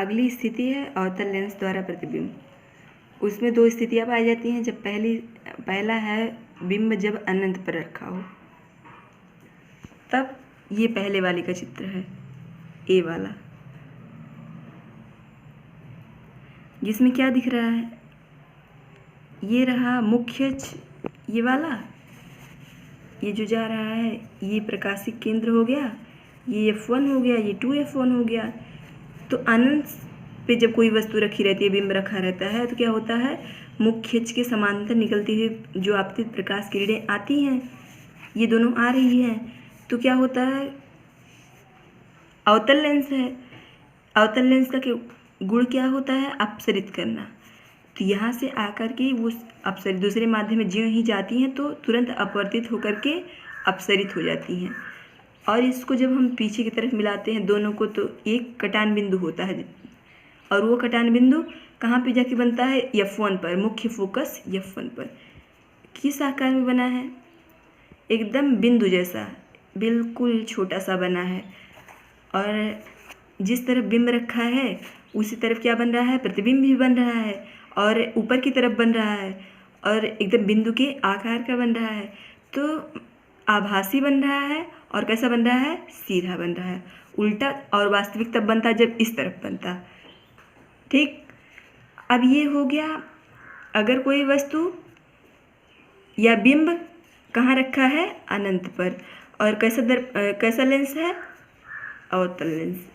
अगली स्थिति है अवतल लेंस द्वारा प्रतिबिंब। उसमें दो स्थितियाँ पाई जाती हैं। जब पहला है बिंब जब अनंत पर रखा हो, तब ये पहले वाले का चित्र है, ए वाला, जिसमें क्या दिख रहा है, ये रहा मुख्य अक्ष, ये वाला, ये जो जा रहा है ये प्रकाशिक केंद्र हो गया, ये F1 हो गया, ये 2F1 हो गया। तो अनंत पे जब कोई वस्तु रखी रहती है, बिंब रखा रहता है, तो क्या होता है, मुख्य अक्ष के समांतर निकलती हुई जो आपतित प्रकाश किरणें आती हैं, ये दोनों आ रही हैं, तो क्या होता है, अवतल लेंस है। अवतल लेंस का गुण क्या होता है, अपसरित करना। तो यहाँ से आकर के वो अपसरित दूसरे माध्यम में ज्यों ही जाती हैं तो तुरंत अपवर्तित होकर के अपसरित हो जाती हैं। और इसको जब हम पीछे की तरफ मिलाते हैं दोनों को, तो एक कटान बिंदु होता है, और वो कटान बिंदु कहाँ पे जाके बनता है, F1 पर, मुख्य फोकस F1 पर। किस आकार में बना है, एकदम बिंदु जैसा, बिल्कुल छोटा सा बना है। और जिस तरफ बिंब रखा है उसी तरफ क्या बन रहा है, प्रतिबिंब भी बन रहा है, और ऊपर की तरफ बन रहा है, और एकदम बिंदु के आकार का बन रहा है। तो आभासी बन रहा है, और कैसा बन रहा है, सीधा बन रहा है। उल्टा और वास्तविक तब बनता जब इस तरफ बनता। ठीक, अब ये हो गया अगर कोई वस्तु या बिंब कहाँ रखा है, अनंत पर, और कैसा लेंस है, अवतल लेंस।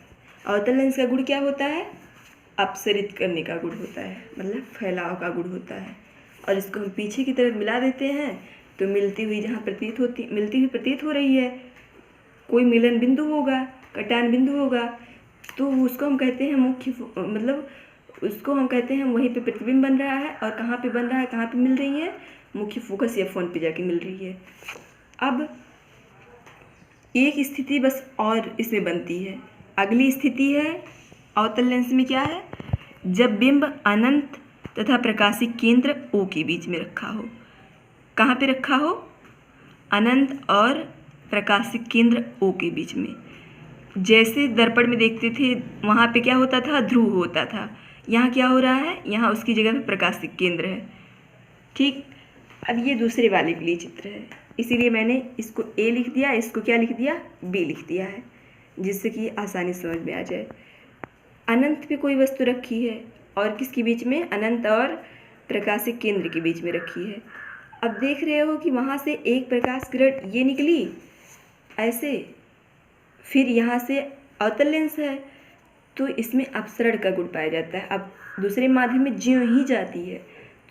अवतल लेंस का गुण क्या होता है, अपसरित करने का गुण होता है, मतलब फैलाव का गुण होता है। और इसको हम पीछे की तरफ मिला देते हैं तो मिलती हुई जहाँ प्रतीत हो रही है, कोई मिलन बिंदु होगा, कटान बिंदु होगा, तो उसको हम कहते हैं मुख्य, मतलब उसको हम कहते हैं वहीं पे प्रतिबिंब बन रहा है। और कहाँ पे बन रहा है, कहाँ पे मिल रही है, मुख्य फोकस F1 पे जाके मिल रही है। अब एक स्थिति बस और इसमें बनती है। अगली स्थिति है अवतल लेंस में क्या है, जब बिंब अनंत तथा प्रकाशिक केंद्र O के बीच में रखा हो। कहाँ पे रखा हो, अनंत और प्रकाशिक केंद्र O के बीच में। जैसे दर्पण में देखते थे वहाँ पे क्या होता था, ध्रुव होता था। यहाँ क्या हो रहा है, यहाँ उसकी जगह पे प्रकाशिक केंद्र है। ठीक, अब ये दूसरे वाले के लिए चित्र है, इसीलिए मैंने इसको A लिख दिया, इसको क्या लिख दिया, B लिख दिया है, जिससे कि आसानी समझ में आ जाए। अनंत पे कोई वस्तु रखी है, और किसके बीच में, अनंत और प्रकाशिक केंद्र के बीच में रखी है। अब देख रहे हो कि वहाँ से एक प्रकाश किरण ये निकली ऐसे, फिर यहाँ से अवतल लेंस है तो इसमें अपसरण का गुण पाया जाता है। अब दूसरे माध्यम में ज्यों ही जाती है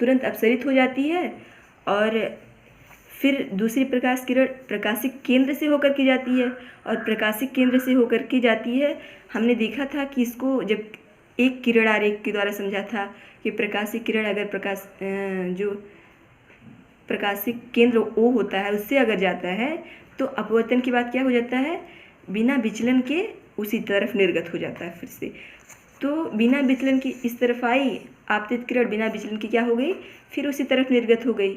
तुरंत अपसरित हो जाती है, और फिर दूसरी प्रकाश किरण प्रकाशिक केंद्र से होकर के जाती है, और प्रकाशिक केंद्र से होकर के जाती है। हमने देखा था कि इसको जब एक किरण आरेख के द्वारा समझा था कि प्रकाशिक किरण अगर जो प्रकाशिक केंद्र O होता है उससे अगर जाता है तो अपवर्तन के बाद क्या हो जाता है, बिना विचलन के उसी तरफ निर्गत हो जाता है फिर से। तो बिना विचलन की इस तरफ आई आपतित किरण, बिना विचलन की क्या हो गई, फिर उसी तरफ निर्गत हो गई।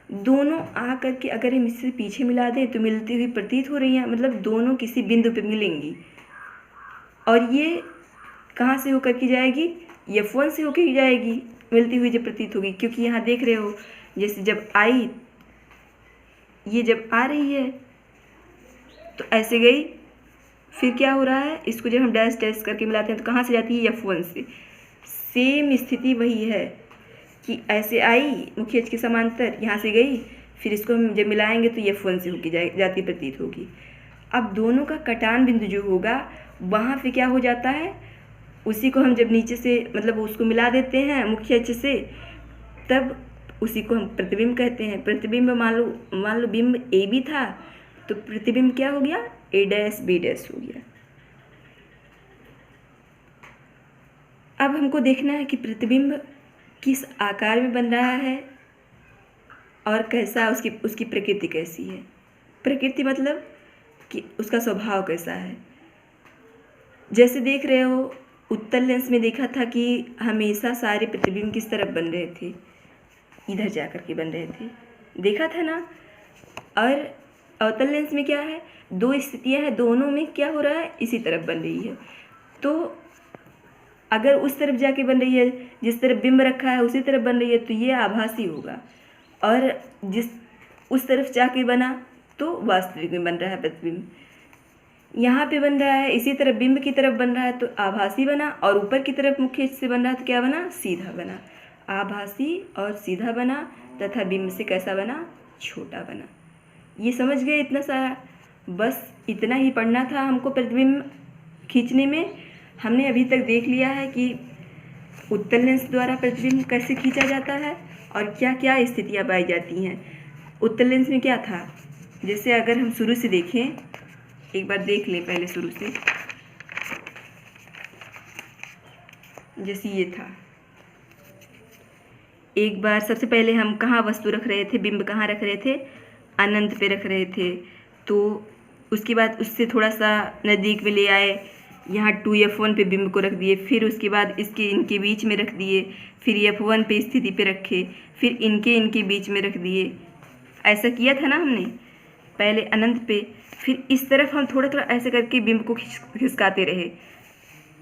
दोनों आ करके अगर हम इससे पीछे मिला दें तो मिलती हुई प्रतीत हो रही हैं, मतलब दोनों किसी बिंदु पे मिलेंगी। और ये कहाँ से होकर के जाएगी, F1 से होकर जाएगी, मिलती हुई जब प्रतीत होगी। क्योंकि यहाँ देख रहे हो जैसे जब आई, ये जब आ रही है तो ऐसे गई, फिर क्या हो रहा है, इसको जब हम डैश डैश करके मिलाते हैं तो कहाँ से जाती है, F1 से। सेम स्थिति वही है कि ऐसे आई मुख्य अक्ष के समांतर, यहाँ से गई, फिर इसको हम जब मिलाएंगे तो F1 से होगी जाती प्रतीत होगी। अब दोनों का कटान बिंदु जो होगा वहाँ पे क्या हो जाता है, उसी को हम जब नीचे से मतलब उसको मिला देते हैं मुख्य अक्ष से, तब उसी को हम प्रतिबिंब कहते हैं। प्रतिबिंब मान लो बिंब AB था तो प्रतिबिंब क्या हो गया, A' B' हो गया। अब हमको देखना है कि प्रतिबिंब किस आकार में बन रहा है और कैसा उसकी प्रकृति कैसी है। प्रकृति मतलब कि उसका स्वभाव कैसा है। जैसे देख रहे हो उत्तल लेंस में देखा था कि हमेशा सारे प्रतिबिंब किस तरफ बन रहे थे, इधर जा कर के बन रहे थे, देखा था ना। और अवतल लेंस में क्या है, दो स्थितियां हैं, दोनों में क्या हो रहा है, इसी तरफ बन रही है। तो अगर उस तरफ जाके बन रही है, जिस तरफ बिंब रखा है उसी तरफ बन रही है, तो ये आभासी होगा। और जिस उस तरफ जाके बना तो वास्तविक में बन रहा है प्रतिबिंब। यहाँ पे बन रहा है इसी तरफ बिंब की तरफ बन रहा है तो आभासी बना, और ऊपर की तरफ मुख्य से बन रहा है तो क्या बना, सीधा बना। आभासी और सीधा बना तथा बिंब से कैसा बना, छोटा बना। ये समझ गए इतना सारा, बस इतना ही पढ़ना था हमको प्रतिबिंब खींचने में। हमने अभी तक देख लिया है कि उत्तल लेंस द्वारा प्रतिबिंब कैसे खींचा जाता है और क्या क्या स्थितियाँ पाई जाती हैं। उत्तल लेंस में क्या था, जैसे अगर हम शुरू से देखें, एक बार देख लें पहले शुरू से। जैसे ये था, एक बार सबसे पहले हम कहाँ वस्तु रख रहे थे, बिंब कहाँ रख रहे थे, अनंत पे रख रहे थे। तो उसके बाद उससे थोड़ा सा नज़दीक में ले आए, यहाँ 2f1 पे बिंब को रख दिए, फिर उसके बाद इसके इनके बीच में रख दिए, फिर f1 पे स्थिति पे रखे, फिर इनके बीच में रख दिए। ऐसा किया था ना हमने, पहले अनंत पे, फिर इस तरफ हम थोड़ा थोड़ा ऐसे करके बिंब को खिसकाते रहे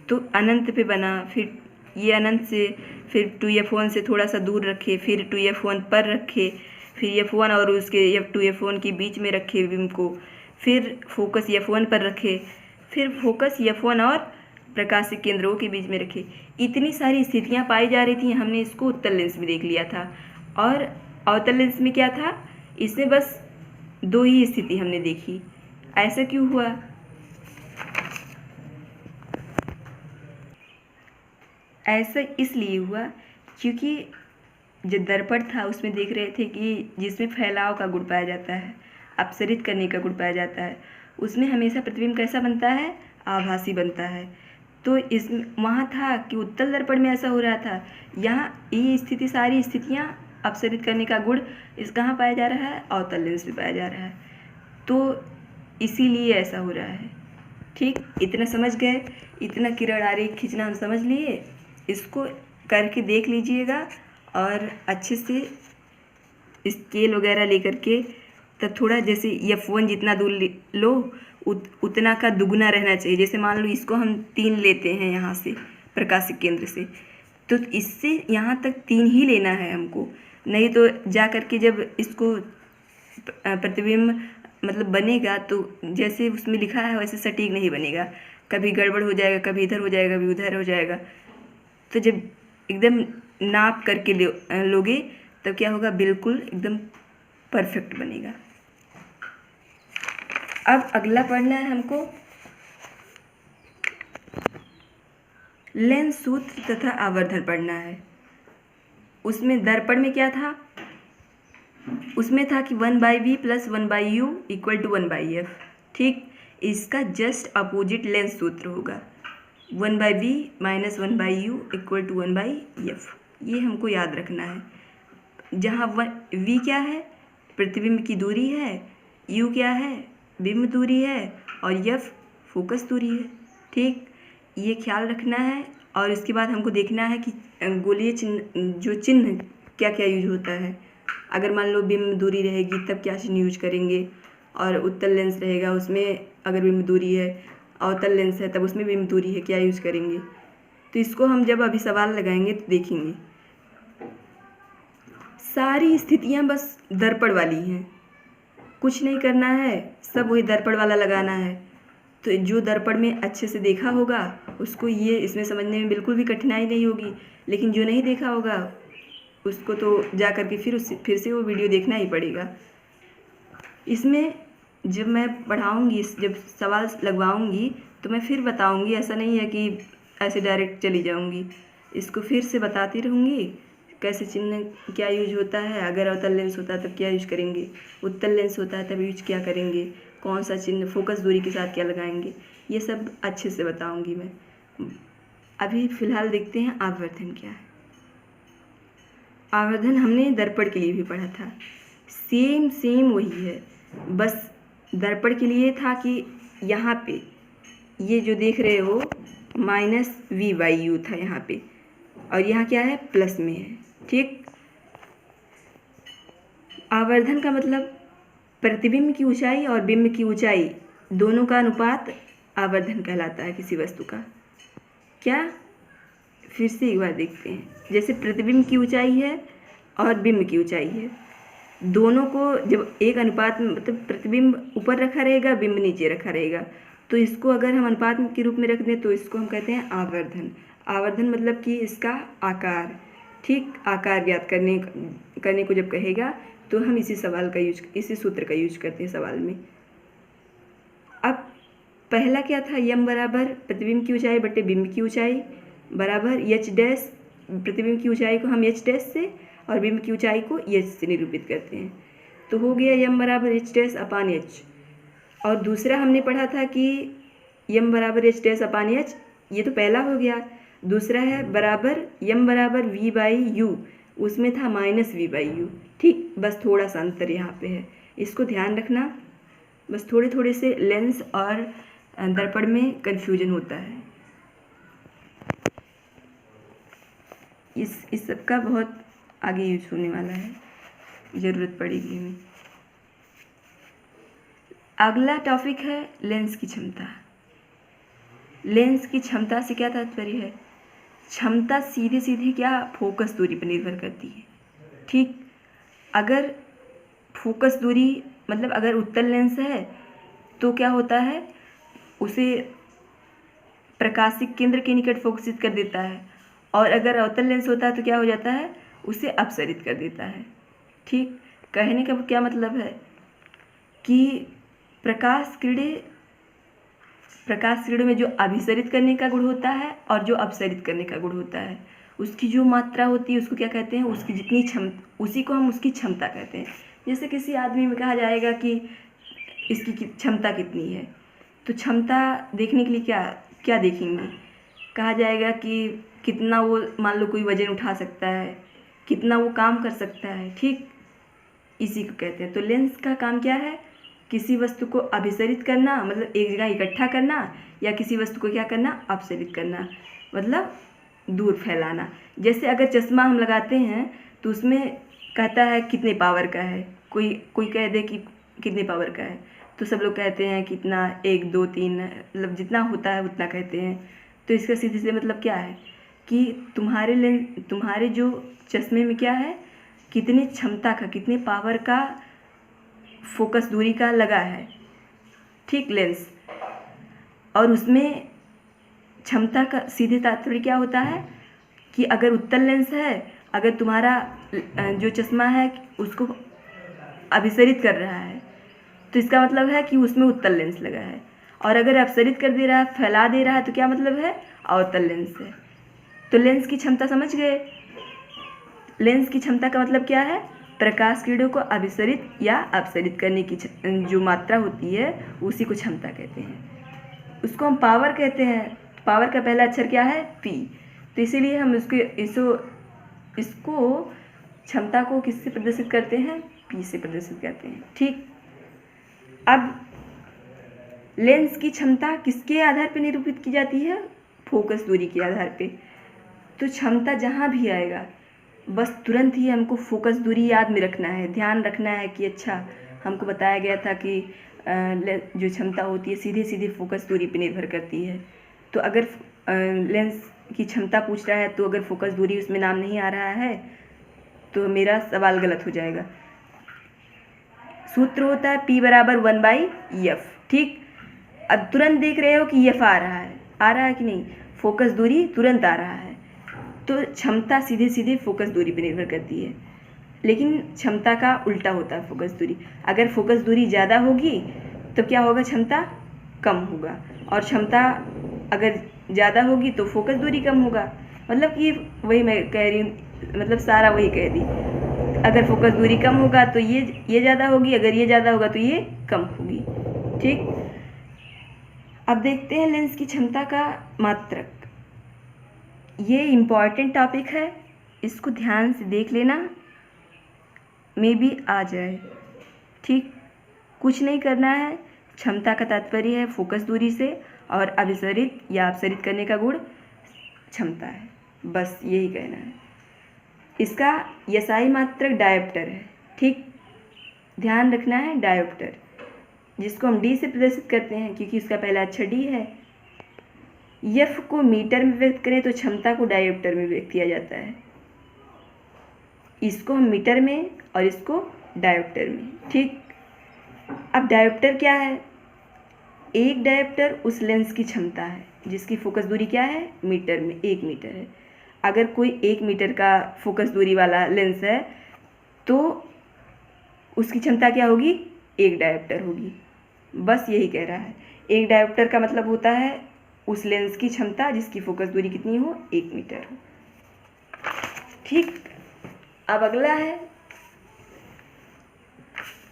तो अनंत पे बना। फिर ये अनंत से फिर 2f1 से थोड़ा सा दूर रखे, फिर 2f1 पर रखे, फिर f1 और उसके 2f1 के बीच में रखे बिंब को, फिर फोकस f1 पर रखे, फिर फोकस f1 और प्रकाशिक केंद्रों के बीच में रखे। इतनी सारी स्थितियाँ पाई जा रही थी। हमने इसको उत्तल लेंस में देख लिया था। और अवतल लेंस में क्या था, इसमें बस 2 ही स्थिति हमने देखी। ऐसा क्यों हुआ, ऐसा इसलिए हुआ क्योंकि जो दर्पण था उसमें देख रहे थे कि जिसमें फैलाव का गुण पाया जाता है, अपसरित करने का गुण पाया जाता है, उसमें हमेशा प्रतिबिंब कैसा बनता है, आभासी बनता है। तो इस वहाँ था कि उत्तल दर्पण में ऐसा हो रहा था, यहाँ ये स्थिति सारी स्थितियाँ अपसरित करने का गुण इस कहाँ पाया जा रहा है, अवतल लेंस में पाया जा रहा है। तो इसीलिए ऐसा हो रहा है। ठीक, इतना समझ गए, इतना किरण आरेख खींचना हम समझ लिए। इसको करके देख लीजिएगा और अच्छे से स्केल वगैरह लेकर के, तब थोड़ा जैसे f1 जितना दूर लो उतना का दुगना रहना चाहिए। जैसे मान लो इसको हम 3 लेते हैं यहाँ से प्रकाशिक केंद्र से, तो इससे यहाँ तक 3 ही लेना है हमको, नहीं तो जा कर के जब इसको प्रतिबिंब मतलब बनेगा तो जैसे उसमें लिखा है वैसे सटीक नहीं बनेगा, कभी गड़बड़ हो जाएगा, कभी इधर हो जाएगा, कभी उधर हो जाएगा। तो जब एकदम नाप करके लोगे तब क्या होगा, बिल्कुल एकदम परफेक्ट बनेगा। अब अगला पढ़ना है हमको लेंस सूत्र तथा आवर्धन पढ़ना है। उसमें दर्पण में क्या था, उसमें था कि 1/v + 1/u = 1/f। ठीक, इसका जस्ट अपोजिट लेंस सूत्र होगा, 1/v - 1/u = 1/f। ये हमको याद रखना है। जहाँ v क्या है, प्रतिबिंब की दूरी है, u क्या है, बिंब दूरी है, और f फोकस दूरी है। ठीक, ये ख्याल रखना है। और इसके बाद हमको देखना है कि गोलीय चिन्ह, जो चिन्ह क्या क्या यूज होता है। अगर मान लो बिंब दूरी रहेगी तब क्या चिन्ह यूज करेंगे, और उत्तल लेंस रहेगा उसमें अगर बिंब दूरी है, अवतल लेंस है तब उसमें बिंब दूरी है, क्या यूज करेंगे। तो इसको हम जब अभी सवाल लगाएंगे तो देखेंगे। सारी स्थितियाँ बस दर्पण वाली हैं, कुछ नहीं करना है, सब वही दर्पण वाला लगाना है। तो जो दर्पण में अच्छे से देखा होगा उसको ये इसमें समझने में बिल्कुल भी कठिनाई नहीं होगी, लेकिन जो नहीं देखा होगा उसको तो जा कर के फिर से वो वीडियो देखना ही पड़ेगा। इसमें जब मैं पढ़ाऊँगी, जब सवाल लगवाऊँगी तो मैं फिर बताऊँगी, ऐसा नहीं है कि ऐसे डायरेक्ट चली जाऊँगी। इसको फिर से बताती रहूँगी कैसे चिन्ह क्या यूज होता है। अगर अवतल लेंस होता है तब क्या यूज करेंगे, उत्तल लेंस होता है तब यूज क्या करेंगे, कौन सा चिन्ह फोकस दूरी के साथ क्या लगाएंगे, ये सब अच्छे से बताऊँगी मैं। अभी फ़िलहाल देखते हैं आवर्धन क्या है। आवर्धन हमने दर्पण के लिए भी पढ़ा था, सेम वही है, बस दर्पण के लिए था कि यहाँ पे ये जो देख रहे हो -v/u था यहाँ पे, और यहाँ क्या है, प्लस में है। ठीक, आवर्धन का मतलब प्रतिबिंब की ऊंचाई और बिंब की ऊंचाई दोनों का अनुपात आवर्धन कहलाता है किसी वस्तु का। क्या, फिर से एक बार देखते हैं। जैसे प्रतिबिंब की ऊंचाई है और बिंब की ऊंचाई है, दोनों को जब एक अनुपात में, मतलब प्रतिबिंब ऊपर रखा रहेगा, बिंब नीचे रखा रहेगा, तो इसको अगर हम अनुपात के रूप में रख दें तो इसको हम कहते हैं आवर्धन। आवर्धन मतलब कि इसका आकार, ठीक, आकार ज्ञात करने को जब कहेगा तो हम इसी सूत्र का यूज करते हैं सवाल में। अब पहला क्या था, यम बराबर प्रतिबिंब की ऊंचाई बटे बिंब की ऊंचाई बराबर एच डैश, प्रतिबिंब की ऊंचाई को हम एच डैश से और बिंब की ऊंचाई को एच से निरूपित करते हैं। तो हो गया यम बराबर एच डैश अपान एच। और दूसरा हमने पढ़ा था कि यम बराबर एच डैश अपान एच, ये तो पहला हो गया। दूसरा है बराबर यम बराबर वी बाई यू, उसमें था माइनस वी बाई यू, ठीक। बस थोड़ा सा अंतर यहाँ पे है, इसको ध्यान रखना। बस थोड़े थोड़े से लेंस और दर्पण में कन्फ्यूजन होता है। इस सब का बहुत आगे यूज होने वाला है, ज़रूरत पड़ेगी हमें। अगला टॉपिक है लेंस की क्षमता। लेंस की क्षमता से क्या तात्पर्य है? क्षमता सीधे सीधे क्या, फोकस दूरी पर निर्भर करती है, ठीक। अगर फोकस दूरी मतलब अगर उत्तल लेंस है तो क्या होता है, उसे प्रकाशिक केंद्र के निकट फोकसित कर देता है, और अगर अवतल लेंस होता है तो क्या हो जाता है, उसे अपसरित कर देता है, ठीक। कहने का क्या मतलब है कि प्रकाश किरणों में जो अभिसरित करने का गुण होता है और जो अपसरित करने का गुण होता है, उसकी जो मात्रा होती है उसको क्या कहते हैं, उसकी जितनी क्षमता, उसी को हम उसकी क्षमता कहते हैं। जैसे किसी आदमी में कहा जाएगा कि इसकी क्षमता कितनी है, तो क्षमता देखने के लिए क्या देखेंगे, कहा जाएगा कि कितना वो, मान लो कोई वजन उठा सकता है, कितना वो काम कर सकता है, ठीक, इसी को कहते हैं। तो लेंस का काम क्या है, किसी वस्तु को अभिसरित करना मतलब एक जगह इकट्ठा करना, या किसी वस्तु को क्या करना, अपसरित करना मतलब दूर फैलाना। जैसे अगर चश्मा हम लगाते हैं तो उसमें कहता है कितने पावर का है, कोई कह दे कि कितने पावर का है, तो सब लोग कहते हैं कितना, 1 2 3, मतलब जितना होता है उतना कहते हैं। तो इसका सीधे सीधे मतलब क्या है कि तुम्हारे जो चश्मे में क्या है, कितनी क्षमता का, कितने पावर का फोकस दूरी का लगा है, ठीक, लेंस। और उसमें क्षमता का सीधे तात्पर्य क्या होता है कि अगर उत्तल लेंस है, अगर तुम्हारा जो चश्मा है उसको अभिसरित कर रहा है तो इसका मतलब है कि उसमें उत्तल लेंस लगा है, और अगर अपसरित कर दे रहा है, फैला दे रहा है, तो क्या मतलब है, अवतल लेंस है। तो लेंस की क्षमता समझ गए। लेंस की क्षमता का मतलब क्या है, प्रकाश किरणों को अभिसरित या अपसरित करने की जो मात्रा होती है उसी को क्षमता कहते हैं। उसको हम पावर कहते हैं। पावर का पहला अक्षर क्या है, पी, तो इसीलिए हम इसको क्षमता को किससे प्रदर्शित करते हैं, पी से प्रदर्शित करते हैं, ठीक। अब लेंस की क्षमता किसके आधार पर निरूपित की जाती है, फोकस दूरी के आधार पे। तो क्षमता जहाँ भी आएगा बस तुरंत ही हमको फोकस दूरी याद में रखना है, ध्यान रखना है कि अच्छा हमको बताया गया था कि जो क्षमता होती है सीधे सीधे फोकस दूरी पे निर्भर करती है। तो अगर लेंस की क्षमता पूछ रहा है तो अगर फोकस दूरी उसमें नाम नहीं आ रहा है तो मेरा सवाल गलत हो जाएगा। सूत्र होता है P बराबर 1/F, ठीक। अब तुरंत देख रहे हो कि F आ रहा है कि नहीं, फोकस दूरी तुरंत आ रहा है। तो क्षमता सीधे सीधे फोकस दूरी पर निर्भर करती है, लेकिन क्षमता का उल्टा होता है फोकस दूरी। अगर फोकस दूरी ज़्यादा होगी तो क्या होगा, क्षमता कम होगा, और क्षमता अगर ज़्यादा होगी तो फोकस दूरी कम होगा। मतलब कि वही मैं कह रही हूँ, मतलब सारा वही कह दी। अगर फोकस दूरी कम होगा तो ये ज़्यादा होगी, अगर ये ज़्यादा होगा तो ये कम होगी, ठीक। अब देखते हैं लेंस की क्षमता का मात्रक। ये इम्पॉर्टेंट टॉपिक है, इसको ध्यान से देख लेना, में भी आ जाए, ठीक। कुछ नहीं करना है, क्षमता का तात्पर्य है फोकस दूरी से, और अभिसरित या अपसरित करने का गुण क्षमता है, बस यही कहना है। इसका यसाई मात्रक डायोप्टर है, ठीक, ध्यान रखना है, डायोप्टर, जिसको हम डी से प्रदर्शित करते हैं क्योंकि इसका पहला अक्षर डी है। एफ को मीटर में व्यक्त करें तो क्षमता को डायोप्टर में व्यक्त किया जाता है। इसको हम मीटर में और इसको डायोप्टर में। ठीक, अब डायोप्टर क्या है? एक डायोप्टर उस लेंस की क्षमता है जिसकी फोकस दूरी क्या है? मीटर में 1 मीटर है। अगर कोई 1 मीटर का फोकस दूरी वाला लेंस है तो उसकी क्षमता क्या होगी? 1 डायोप्टर होगी। बस यही कह रहा है। 1 डायोप्टर का मतलब होता है उस लेंस की क्षमता जिसकी फोकस दूरी कितनी हो? 1 मीटर हो। ठीक, अब अगला है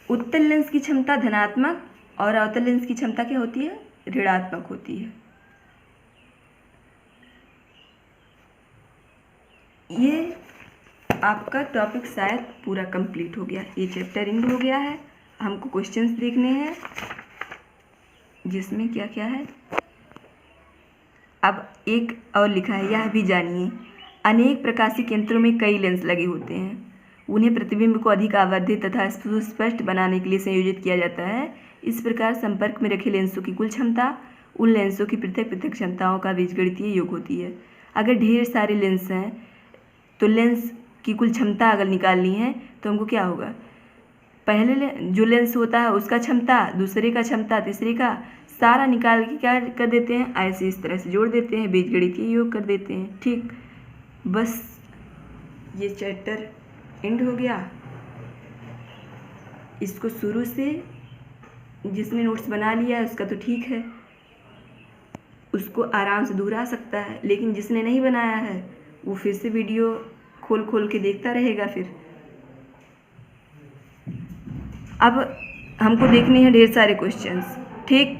उत्तल लेंस की क्षमता धनात्मक और अवतल लेंस की क्षमता क्या होती है? ऋणात्मक होती है। ये आपका टॉपिक शायद पूरा कंप्लीट हो गया। ये चैप्टर एंड हो गया है। हमको क्वेश्चंस देखने हैं जिसमें क्या क्या है। अब एक और लिखा है, यह भी जानिए, अनेक प्रकाशिक यंत्रों में कई लेंस लगे होते हैं। उन्हें प्रतिबिंब को अधिक आवर्धित तथा सुस्पष्ट बनाने के लिए संयोजित किया जाता है। इस प्रकार संपर्क में रखे लेंसों की कुल क्षमता उन लेंसों की पृथक पृथक क्षमताओं का बीजगणितीय योग होती है। अगर ढेर सारे लेंस हैं तो लेंस की कुल क्षमता अगर निकालनी है तो हमको क्या होगा? पहले जो लेंस होता है उसका क्षमता, दूसरे का क्षमता, तीसरे का, सारा निकाल के क्या कर देते हैं? ऐसे इस तरह से जोड़ देते हैं, बीजगणितीय योग कर देते हैं। ठीक, बस ये चैप्टर एंड हो गया। इसको शुरू से जिसने नोट्स बना लिया है उसका तो ठीक है, उसको आराम से दोहरा सकता है, लेकिन जिसने नहीं बनाया है वो फिर से वीडियो खोल खोल के देखता रहेगा। फिर अब हमको देखने हैं ढेर सारे क्वेश्चंस। ठीक,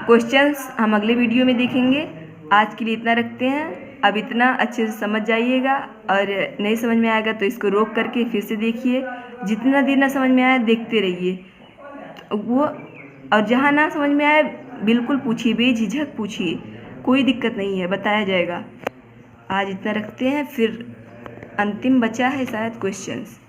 क्वेश्चंस हम अगले वीडियो में देखेंगे। आज के लिए इतना रखते हैं। अब इतना अच्छे से समझ जाइएगा, और नहीं समझ में आएगा तो इसको रोक करके फिर से देखिए। जितना देर ना समझ में आए देखते रहिए वो, और जहाँ ना समझ में आए बिल्कुल पूछिए, बेझिझक पूछिए, कोई दिक्कत नहीं है, बताया जाएगा। आज इतना रखते हैं, फिर अंतिम बचा है शायद क्वेश्चंस।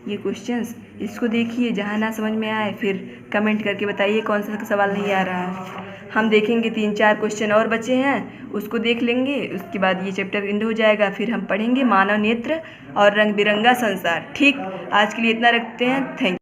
ये क्वेश्चंस इसको देखिए, जहाँ ना समझ में आए फिर कमेंट करके बताइए कौन सा सवाल नहीं आ रहा है। हम देखेंगे 3-4 क्वेश्चन और बचे हैं, उसको देख लेंगे। उसके बाद ये चैप्टर एंड हो जाएगा। फिर हम पढ़ेंगे मानव नेत्र और रंग बिरंगा संसार। ठीक, आज के लिए इतना रखते हैं। Thank you.